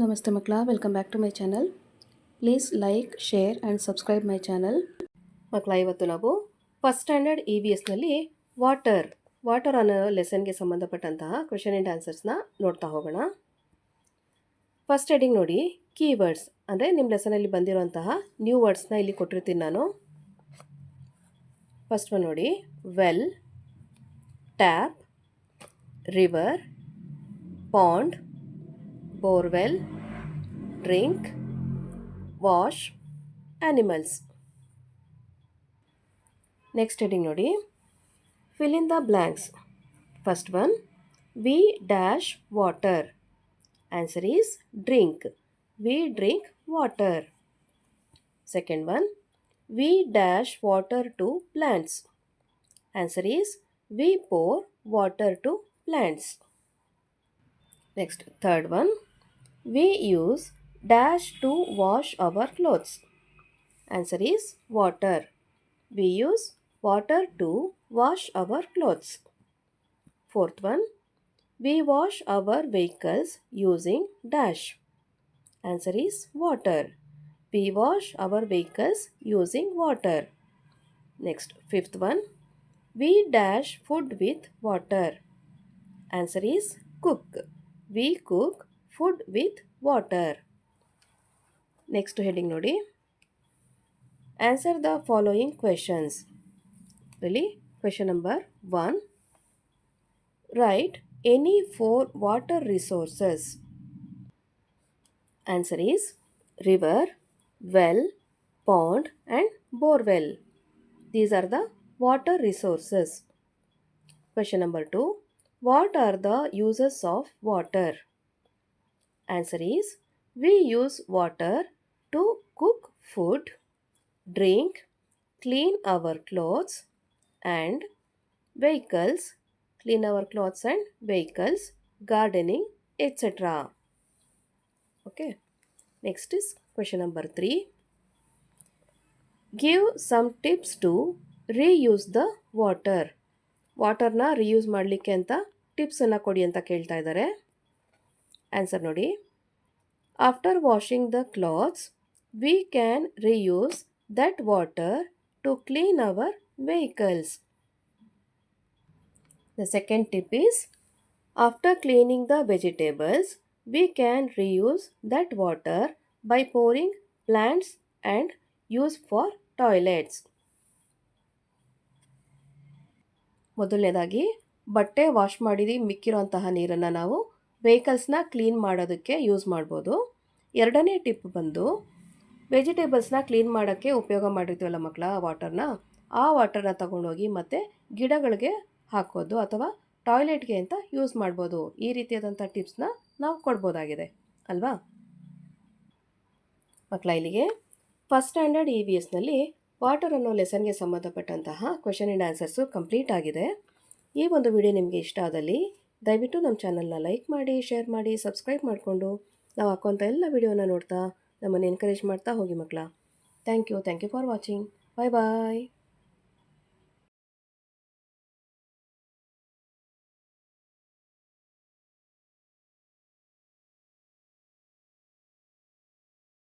ನಮಸ್ತೆ ಮಕ್ಕಳ, welcome back to my channel. Please like, share and subscribe my channel. ಮಕ್ಕಳ, ಇವತ್ತು ನಾವು ಫಸ್ಟ್ ಸ್ಟ್ಯಾಂಡರ್ಡ್ EVSನಲ್ಲಿ ವಾಟರ್ ಅನ್ನೋ ಲೆಸನ್ಗೆ ಸಂಬಂಧಪಟ್ಟಂತಹ ಕ್ವೆಶನ್ ಆ್ಯಂಡ್ ಆನ್ಸರ್ಸ್ನ ನೋಡ್ತಾ ಹೋಗೋಣ. ಫಸ್ಟ್ ಹೆಡಿಂಗ್ ನೋಡಿ, ಕೀವರ್ಡ್ಸ್ ಅಂದರೆ ನಿಮ್ಮ ಲೆಸನಲ್ಲಿ ಬಂದಿರುವಂತಹ ನ್ಯೂ ವರ್ಡ್ಸ್ನ ಇಲ್ಲಿ ಕೊಟ್ಟಿರ್ತೀನಿ ನಾನು. ಫಸ್ಟ್ ಒನ್ ನೋಡಿ, well, tap, river, pond, borewell, drink, wash, animals. Next heading nodi, fill in the blanks. First one, we dash water. Answer is drink. We drink water. Second one, we dash water to plants. Answer is we pour water to plants. Next, third one, we use dash to wash our clothes. Answer is water. We use water to wash our clothes. Fourth one, we wash our vehicles using dash. Answer is water. We wash our vehicles using water. Next, fifth one, we dash food with water. Answer is cook. We cook food with water. Next heading nodi, answer the following questions. Really, question number 1, write any 4 water resources. Answer is river, well, pond and borewell. These are the water resources. Question number 2, what are the uses of water? Answer is we use water to cook food, drink, clean our clothes and vehicles, clean our clothes and vehicles, gardening, etc. Okay. Next is question number 3. Give some tips to reuse the water. ವಾಟರ್ನ reuse ಮಾಡಲಿಕ್ಕೆ ಅಂತ ಟಿಪ್ಸನ್ನು ಕೊಡಿ ಅಂತ ಕೇಳ್ತಾ ಇದ್ದಾರೆ. Answer ನೋಡಿ, after washing the clothes we can reuse that water to clean our vehicles. The second tip is, after cleaning the vegetables, we can reuse that water by pouring plants and use for toilets. ಮೊದಲನೇದಾಗಿ, ಬಟ್ಟೆ wash ಮಾಡಿ ಮಿಕ್ಕಿರೋಂತಹ ನೀರನ್ನು ನಾವು ವೆಹಿಕಲ್ಸ್ನ clean ಮಾಡೋದಕ್ಕೆ use ಮಾಡ್ಬೋದು. ಎರಡನೇ tip ಬಂದು, ವೆಜಿಟೇಬಲ್ಸ್ನ clean ಮಾಡೋಕ್ಕೆ ಉಪಯೋಗ ಮಾಡಿರ್ತೀವಲ್ಲ ಮಕ್ಕಳ ವಾಟರ್ನ, ಆ ವಾಟರ್ನ ತಗೊಂಡೋಗಿ ಮತ್ತು ಗಿಡಗಳಿಗೆ ಹಾಕೋದು ಅಥವಾ ಟಾಯ್ಲೆಟ್ಗೆ ಅಂತ ಯೂಸ್ ಮಾಡ್ಬೋದು. ಈ ರೀತಿಯಾದಂಥ ಟಿಪ್ಸ್ನ ನಾವು ಕೊಡ್ಬೋದಾಗಿದೆ ಅಲ್ವಾ ಮಕ್ಕಳ. ಇಲ್ಲಿಗೆ ಫಸ್ಟ್ ಸ್ಟ್ಯಾಂಡರ್ಡ್ EVSನಲ್ಲಿ ವಾಟರ್ ಅನ್ನೋ ಲೆಸನ್ಗೆ ಸಂಬಂಧಪಟ್ಟಂತಹ ಕ್ವೆಶನ್ ಆ್ಯಂಡ್ ಆನ್ಸರ್ಸು ಕಂಪ್ಲೀಟ್ ಆಗಿದೆ. ಈ ಒಂದು ವಿಡಿಯೋ ನಿಮಗೆ ಇಷ್ಟ ಆದಲ್ಲಿ ದಯವಿಟ್ಟು ನಮ್ಮ ಚಾನಲ್ನ ಲೈಕ್ ಮಾಡಿ, ಶೇರ್ ಮಾಡಿ, ಸಬ್ಸ್ಕ್ರೈಬ್ ಮಾಡಿಕೊಂಡು ನಾವು ಹಾಕುವಂಥ ಎಲ್ಲ ವಿಡಿಯೋನ ನೋಡ್ತಾ ನಮ್ಮನ್ನು ಎನ್ಕರೇಜ್ ಮಾಡ್ತಾ ಹೋಗಿ ಮಕ್ಕಳ. Thank you for watching. Bye bye.